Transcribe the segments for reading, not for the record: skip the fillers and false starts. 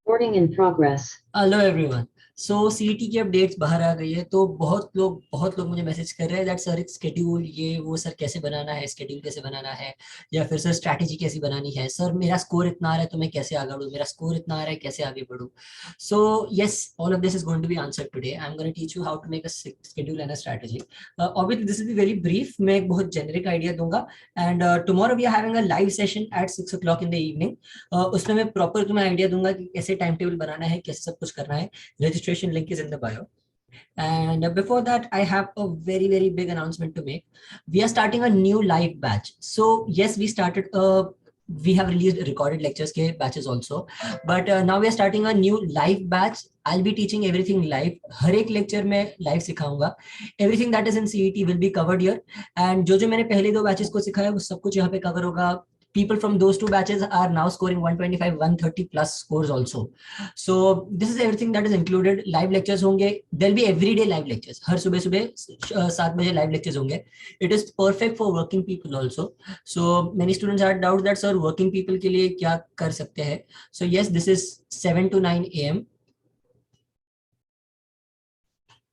Recording in progress. Hello everyone. So CET की updates बाहर आ गई है, तो बहुत लोग मुझे मैसेज कर रहे हैं दैट सर स्केड्यूल ये वो सर कैसे बनाना है, स्केड्यूल कैसे बनाना है, या फिर सर स्ट्रैटेजी कैसी बनानी है। सर मेरा स्कोर इतना आ रहा है तो मैं कैसे आगे बढ़ूँ, मेरा स्कोर इतना आ रहा है कैसे आगे बढ़ूँ। So yes, all of this is going to be answered today. I am going to teach you how to make a schedule and a strategy. Obviously this is very brief, मैं एक बहुत generic idea दूंगा। And tomorrow we are having a live session at 6 o'clock in the evening. उसमें मैं proper तुम्हें idea दूंगा कि कैसे टाइम टेबल बनाना है, कैसे सब कुछ करना है। Registration link is in the bio. And before that, I have a very big announcement to make. We are starting a new live batch. So yes, we have released recorded lectures ke batches also, but now we are starting a new live batch. I'll be teaching everything live. हर एक lecture में live सिखाऊंगा. Everything that is in CET will be covered here. And जो मैंने पहले दो batches को सिखाया वो सब कुछ यहाँ पे cover होगा. People from those two batches are now scoring 125, 130 plus scores also. So this is everything that is included. Live lectures होंगे. There'll be everyday live lectures. हर सुबह सुबह 7 बजे live lectures होंगे. It is perfect for working people also. So many students had doubt that sir working people के लिए क्या कर सकते हैं. So yes, this is 7 to 9 a.m.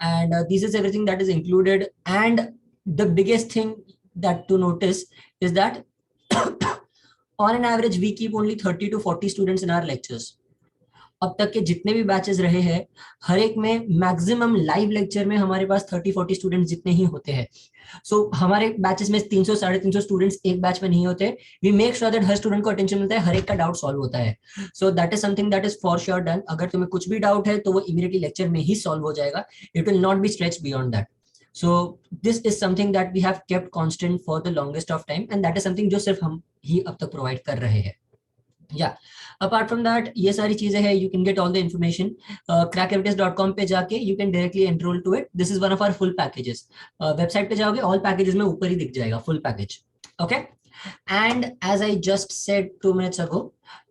and this is everything that is included. And the biggest thing that to notice is that on an average we keep only 30 to 40 students in our lectures. अब तक के जितने भी batches रहे हैं हर एक में maximum live lecture में हमारे पास 30-40 स्टूडेंट्स जितने ही होते हैं. सो हमारे बैचेस में 300-350 स्टूडेंट्स एक बैच में नहीं होते. वी मेक श्योर दैट हर स्टूडेंट को अटेंशन मिलता है, हर एक का डाउट सॉल्व होता है. So that is something that is for sure done. अगर तुम्हें कुछ भी डाउट है तो वो इमीडिएटली लेक्चर में ही सॉल्व हो जाएगा. It will not be stretch beyond that. So this is something that we have kept constant for the longest of time, and that is something जो सिर्फ हम ही अब तक प्रोवाइड कर रहे हैं. Yeah. Apart from that, ये सारी चीजें हैं. You can get all the information. Crackavitas.com पे जाके you can directly enroll to it. This is one of our full packages. Website पे जाओगे all packages में ऊपर ही दिख जाएगा full package. Okay. And as I just said 2 minutes ago,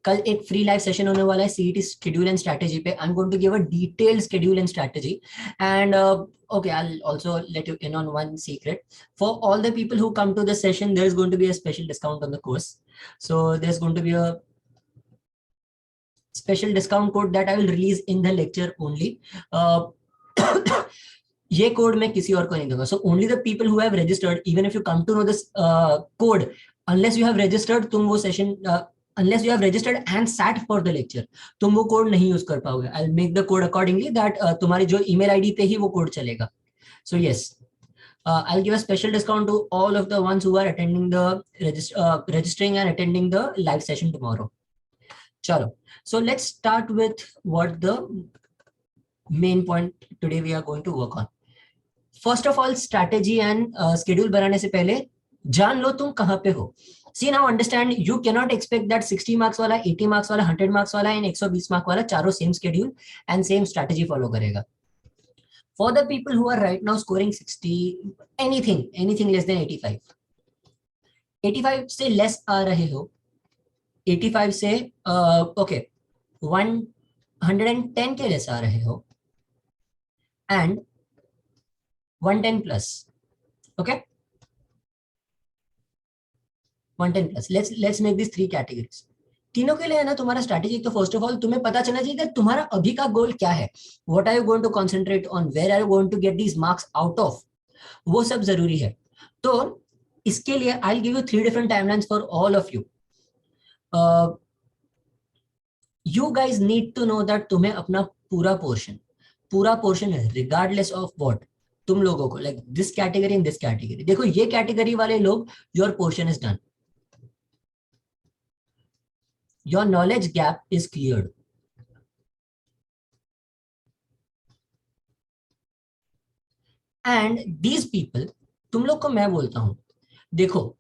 कल एक फ्री लाइव सेशन होने वाला है सीईटी schedule and strategy पे. I'm going to give a detailed schedule and strategy. And okay, I'll also let you in on one secret. For all the people who come to the session, there is going to be a special discount on the course. So there's going to be a special discount code that I will release in the lecture only. ये code मैं किसी और को नहीं दूंगा. So only the people who have registered, even if you come to know this code, unless you have registered, तुम वो session unless you have registered and sat for the lecture, तुम वो कोड नहीं यूज कर पाओगे. I'll make the code accordingly that तुम्हारी जो email ID पे ही वो कोड चलेगा. So yes, I'll give a special discount to all of the ones who are attending the registering and attending the live session tomorrow. Chalo. So let's start with what the main point today we are going to work on. First of all, strategy and schedule बनाने से पहले जान लो तुम कहाँ पे हो. See now, understand, you cannot expect that 60 marks वाला, 80 marks वाला, 100 marks वाला and 120 mark वाला चारों same schedule and same strategy follow करेगा. For the people who are right now scoring 60, anything less than 85, 85 से less आ रहे हो, 85 से okay 110 के लेस आ रहे हो and 110 plus. Okay, 110 plus. Let's make these three categories. तीनों के लिए है ना तुम्हारा स्ट्रैटेजी. तो फर्स्ट ऑफ ऑल तुम्हें पता चलना चाहिए कि तुम्हारा अभी का गोल क्या है. What are you going to concentrate on, where are you going to get these marks out of, वो सब जरूरी है. तो इसके लिए I will give you 3 different timelines for all of you. You guys need to know that तुम्हें अपना पूरा पोर्शन है रिगार्डलेस ऑफ व्हाट तुम लोगों को, like this category in this category. देखो ये कैटेगरी वाले लोग, your portion is done, your knowledge gap is cleared. And these people, तुम लोग को मैं बोलता हूं, देखो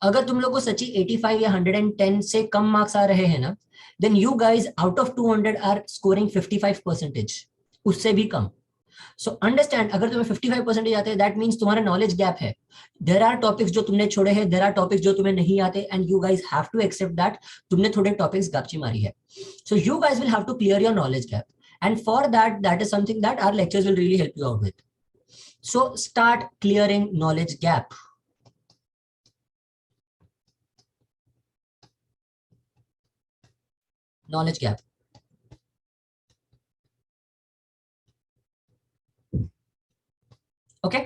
अगर तुम लोग को सच्ची 85 या 110 से कम मार्क्स आ रहे हैं ना, then you guys out of 200 are scoring 55%, उससे भी कम. सो अंडरस्टैंड, अगर तुम्हें 55% आते हैं दैट मींस तुम्हारा नॉलेज गैप है. देयर आर टॉपिक्स जो तुमने छोड़े हैं, देयर आर टॉपिक्स जो तुम्हें नहीं आते, and you guys have to accept that तुमने थोड़े टॉपिक्स गापची मारी है. So you guys will have to clear your knowledge gap, and for that is something that our lectures will really help you out with. So start clearing knowledge gap. Knowledge gap. Okay,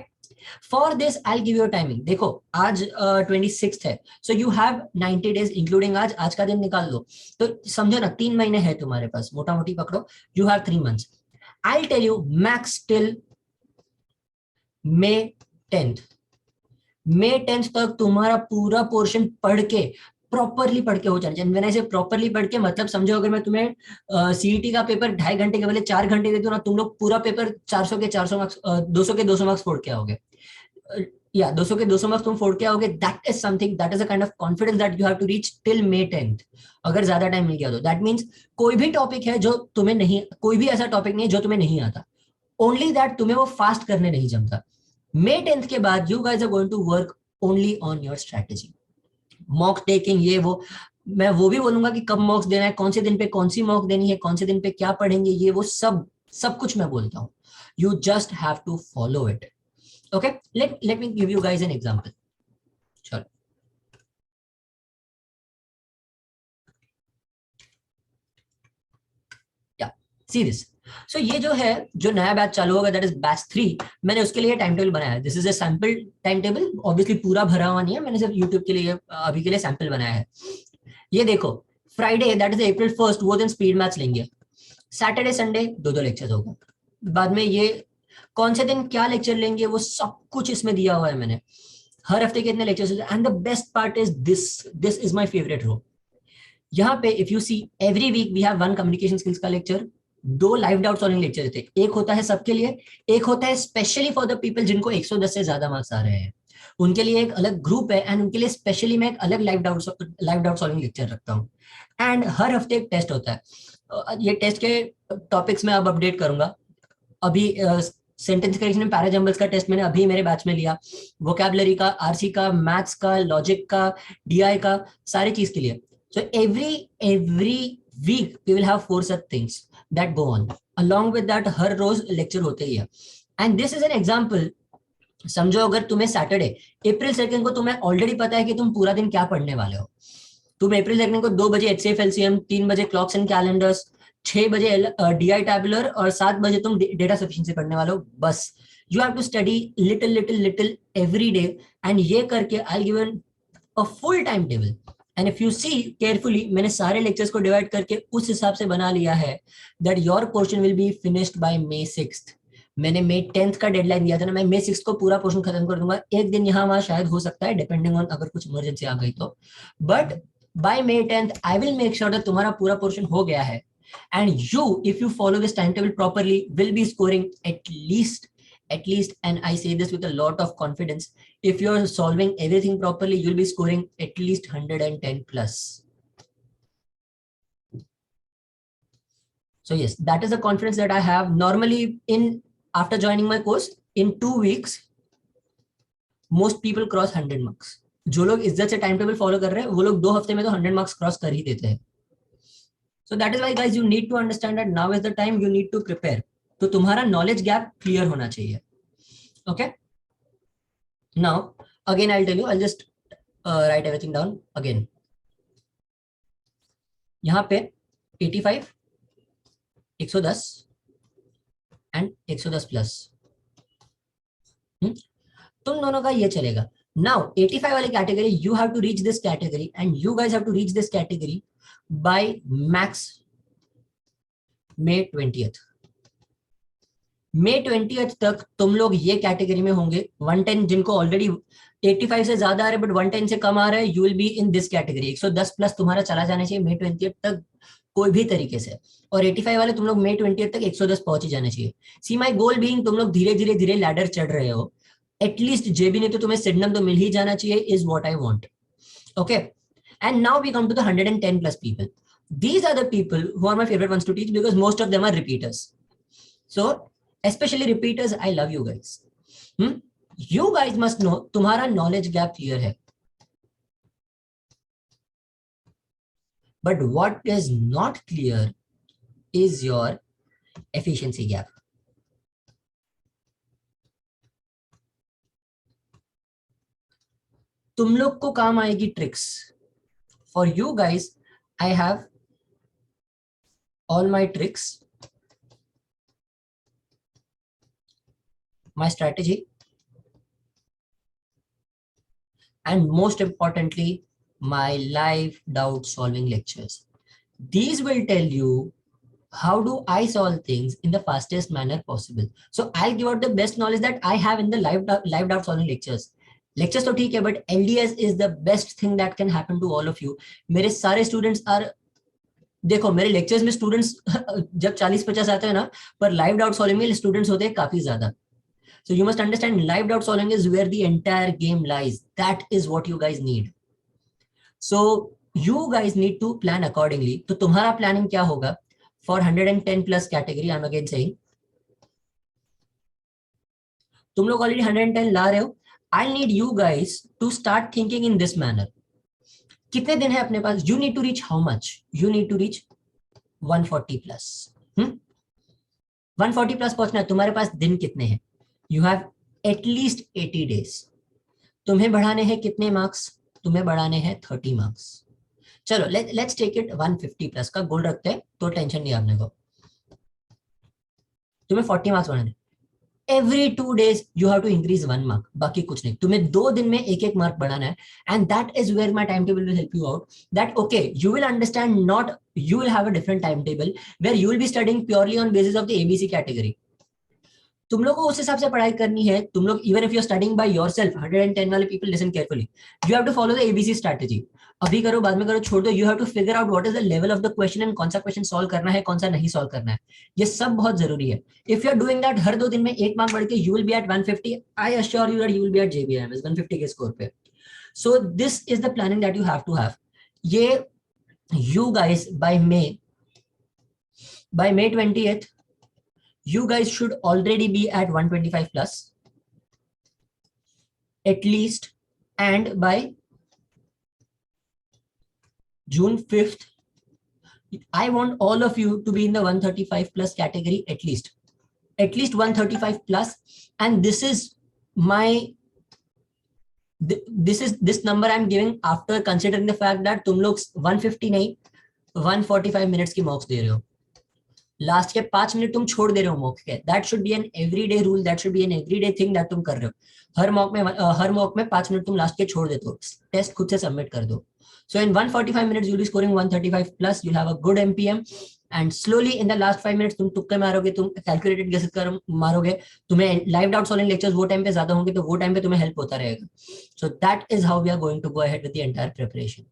for this I give your timing. देखो आज 26 है, so you have 90 days including आज, आज का दिन निकाल लो तो समझो ना 3 महीने है तुम्हारे पास, मोटा मोटी पकड़ो, you have 3 months. I tell you max till May 10th। May 10th तक तुम्हारा पूरा पोर्शन पढ़ के, प्रॉपरली पढ़ के हो जाना चाहिए। मैंने इसे प्रॉपरली पढ़ के मतलब समझो, अगर मैं तुम्हें सीईटी का पेपर 2.5 घंटे के बदले 4 घंटे दे दूं ना, तुम लोग पूरा पेपर 400 के 400 मार्क्स, 200 के 200 मार्क्स फोड़ के आओगे। या 200 के 200 मार्क्स तुम फोड़ के आओगे। That is something, that is a kind of confidence that you have to reach till May 10th। अगर ज्यादा टाइम मिल गया तो दैट मीन्स कोई भी टॉपिक है जो तुम्हें नहीं, कोई भी ऐसा टॉपिक नहीं है जो तुम्हें नहीं आता, ओनली दैट तुम्हें वो फास्ट करने नहीं जमता। May 10th के बाद you guys are going to work only on your strategy. Mock taking ये वो, मैं वो भी बोलूंगा कि कब मॉक्स देना है, कौन से दिन पे कौन सी मॉक देनी है, कौन से दिन पे क्या पढ़ेंगे, ये वो सब सब कुछ मैं बोलता हूँ। You just have to follow it. Okay, let me give you guys an example. चलो, या सी दिस। सो ये जो है, जो नया बैच चालू होगा दैट इज बैच 3, मैंने उसके लिए टाइम टेबल बनाया है। This is a sample time table, obviously पूरा भरा हुआ नहीं है, मैंने सिर्फ यूट्यूब के लिए अभी के लिए सैंपल बनाया है। ये देखो, Friday that is April 1st, वो दिन स्पीड मैथ्स लेंगे। सैटरडे संडे दो दो लेक्चर होगा। बाद में ये कौन से दिन क्या लेक्चर लेंगे वो सब कुछ इसमें दिया हुआ है मैंने। हर हफ्ते के इतने lectures. And the best part is this, this is my favourite row. यहाँ पे if you see, every week we have one communication skills का लेक्चर, दो लाइव डाउट सॉल्विंग लेक्चर थे। एक होता है सबके लिए, एक होता है स्पेशली फॉर द पीपल जिनको 110 से ज्यादा मार्क्स आ रहे हैं, उनके लिए एक अलग ग्रुप है, एंड उनके लिए स्पेशली मैं एक अलग लाइव डाउट सॉल्विंग लेक्चर रखता हूँ। एंड हर हफ्ते एक टेस्ट होता है। ये टेस्ट के टॉपिक्स में अब अपडेट करूंगा। अभी सेंटेंस करेक्शन में पैराजम्बल्स का टेस्ट मैंने अभी मेरे बैच में लिया, वोकैबुलरी का, आरसी का, मैथ्स का, लॉजिक का, डीआई का, सारी चीज के लिए। So every week we will have 4 such things that go on, along with that हर रोज लेक्चर होते ही है। And this is an example. समझो अगर तुम्हें सैटरडे April 2 को तुम्हें ऑलरेडी पता है कि तुम पूरा दिन क्या पढ़ने वाले हो, तुम April 2 को 2 बजे HCF LCM, 3 बजे क्लॉक्स एंड कैलेंडर्स, 6 बजे DI टैबुलर और 7 बजे तुम डेटा सफिशिएंसी पढ़ने वाले हो, बस। You have to study little little little every day, and ये करके I given a full time table. And if you see carefully, मैंने सारे लेक्चर्स को डिवाइड करके उस हिसाब से बना लिया है that your portion will be finished by May 6th। मैंने May 10th का डेडलाइन दिया था ना, मैं May 6th को पूरा पोर्शन खत्म कर दूंगा। एक दिन यहाँ वहां शायद हो सकता है, डिपेंडिंग ऑन अगर कुछ इमरजेंसी आ गई तो, but by May 10th I will make sure that तुम्हारा पूरा पोर्शन हो गया है। And you, if you follow this time table properly, will be scoring at least, and I say this with a lot of confidence, if you're solving everything properly, you'll be scoring at least 110 plus. So yes, that is the confidence that I have. Normally, in after joining my course, in 2 weeks, most people cross 100 marks. जो लोग इज्जत से time table follow कर रहे हैं वो लोग 2 हफ्ते में तो 100 मार्क्स क्रॉस कर ही देते हैं। So that is why guys, you need to understand that now is the time you need to prepare. तो तुम्हारा नॉलेज गैप क्लियर होना चाहिए। Okay, now again I'll tell you, I'll just write everything down again. यहाँ पे 85, 110 and 110 plus, तुम दोनों का ये चलेगा। नाउ 85 वाली category, you have to reach this category, and you guys have to reach this category by max May 20th। May 20th तक तुम लोग ये कैटेगरी में होंगे। 110 जिनको ऑलरेडी 85 से ज्यादा आ रहे बट 110 से कम आ रहा है, you will be in this category. 110 plus तुम्हारा चला जाना चाहिए May 20th तक कोई भी तरीके से, और 85 वाले तुम लोग May 20th तक 110 पहुंच ही जाना चाहिए। सी माई गोल बीइंग, तुम लोग धीरे धीरे धीरे लैडर चढ़ रहे हो, एटलीस्ट जेबी नहीं तो तुम्हें सिडनम तो मिल ही जाना चाहिए, is what I want. Okay, and now we come to the 110 plus people. These are the people who are my favorite ones to teach because most of them are repeaters. So especially repeaters, I love you guys. You guys must know तुम्हारा knowledge gap clear है, but what is not clear is your efficiency gap. तुम लोग को काम आएगी tricks. For you guys I have all my tricks, my strategy, and most importantly, my live doubt solving lectures. These will tell you how do I solve things in the fastest manner possible. So I'll give out the best knowledge that I have in the live doubt solving lectures. Lectures तो ठीक है, but LDS is the best thing that can happen to all of you. मेरे सारे students are, देखो मेरे lectures में students जब 40-50 आते हैं ना, पर लाइव डाउट सॉल्विंग में स्टूडेंट्स होते हैं काफी ज्यादा. So you must understand, live doubt solving is where the entire game lies. That is what you guys need. So you guys need to plan accordingly. तो तुम्हारा प्लानिंग क्या होगा for 110 plus category? I'm again saying, तुम लोग already 110 ला रहे हो. I need you guys to start thinking in this manner. कितने दिन है अपने पास? You need to reach how much? You need to reach 140 plus. 140 plus पहुंचना है. तुम्हारे पास दिन कितने हैं? You have at least 80 days. तुम्हें बढ़ाने हैं कितने मार्क्स? तुम्हें बढ़ाने हैं 30 मार्क्स. चलो लेट्स टेक इट 150 प्लस का गोल रखते हैं, तो टेंशन नहीं आपने को. तुम्हें 40 मार्क्स बढ़ाने. Every 2 days you have to increase 1 mark. बाकी कुछ नहीं. तुम्हें 2 दिन में एक मार्क बढ़ाना है. And that is where my timetable will help you out. That okay, you will understand, not you will have a different timetable where you will be studying purely on basis of the ABC category. तुम लोग को उस हिसाब से पढ़ाई करनी है. तुम लोग even if you are studying by yourself, 110 वाले people listen carefully, you have to follow the ABC strategy. अभी करो बाद में करो छोड़ दो. You have to figure out what is the level of the question and कौन सा क्वेश्चन सॉल्व करना है, कौन सा नहीं सॉल्व करना है. ये सब बहुत जरूरी है. If you are doing that, हर 2 दिन में 1 मार्क बढ़ के you will be at 150. I assure you that you will be at JBIMS 150 के स्कोर पे. So this is the planning that you have to have. ये you guys by May 20th, you guys should already be at 125 plus at least, and by June 5th I want all of you to be in the 135 plus category, at least 135 plus. And this is this number I'm giving after considering the fact that तुम लोग 150 नहीं 145 minutes की मॉक्स दे रहे हो. Last के 5 minute तुम छोड़ दे रहे हो मॉक के. That should be an everyday rule, that should be an everyday thing that तुम कर रहे हो. हर मॉक में 5 मिनट तुम लास्ट के छोड़ देते हो. टेस्ट खुद से सबमिट कर दो. सो इन 145 minutes you'll be scoring 135 plus. you'll have a good MPM and slowly in the last 5 minutes तुम तुक्के मारोगे, तुम कैलकुलेटेड गेस कर मारोगे. तुम्हें लाइव डाउट सॉल्विंग लेक्चर्स वो टाइम पे ज्यादा होंगे, तो वो टाइम पे तुम्हें हेल्प होता रहेगा. So that is how we are going to go ahead with the entire preparation.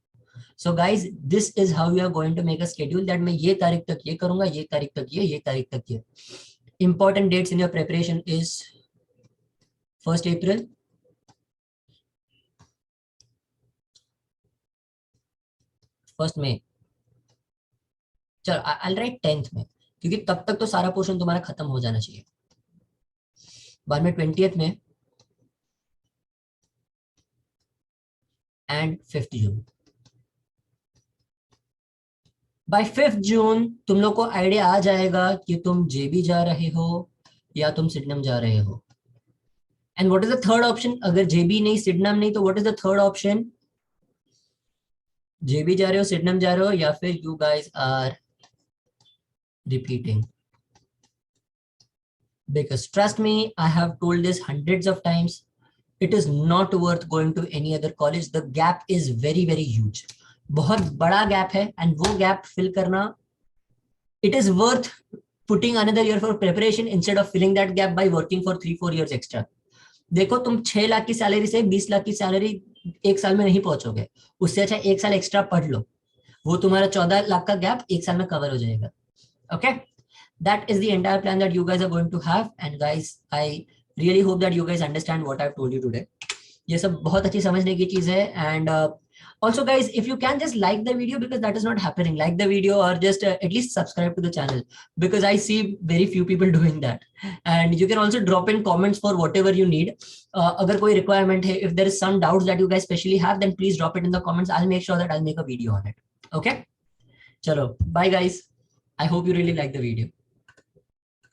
So guys, this is how we are going to make a schedule that मैं ये तारीख तक ये करूंगा, ये तारीख तक ये तारीख तक ये. Important dates in your preparation is 1st April, 1st May. चलो I'll write 10th में, क्योंकि तब तक तो सारा पोर्शन तुम्हारा खत्म हो जाना चाहिए. बाद में 20th में and 5th June. Bye 5th June तुम लोग को आइडिया आ जाएगा कि तुम जेबी जा रहे हो या तुम सिडनम जा रहे हो. And what is the third option? अगर जेबी नहीं सिडनम नहीं, तो what is the third option? JB जा रहे हो, सिडनम जा रहे हो, या फिर you guys are repeating. Because trust me, I have told this hundreds of times, it is not worth going to any other college. The gap is very very huge. बहुत बड़ा गैप है, एंड वो gap fill करना, it is worth putting another year for preparation instead of filling that gap by working for 3-4 years extra. देखो तुम 6 लाख की salary से 20 लाख की सैलरी 1 साल में नहीं पहुंचोगे. उससे अच्छा 1 साल एक्स्ट्रा पढ़ लो, वो तुम्हारा 14 लाख का गैप 1 साल में कवर हो जाएगा. Okay, that is the entire plan that you guys are going to have. And guys, I really hope that you guys understand what I have told you today. ये सब बहुत अच्छी समझने की चीज है. And also guys, if you can just like the video, because that is not happening. Like the video, or just at least subscribe to the channel, because I see very few people doing that. And you can also drop in comments for whatever you need. Agar koi requirement hai, if there is some doubts that you guys specially have, then please drop it in the comments. I'll make sure that I'll make a video on it. Okay, chalo, bye guys. I hope you really like the video.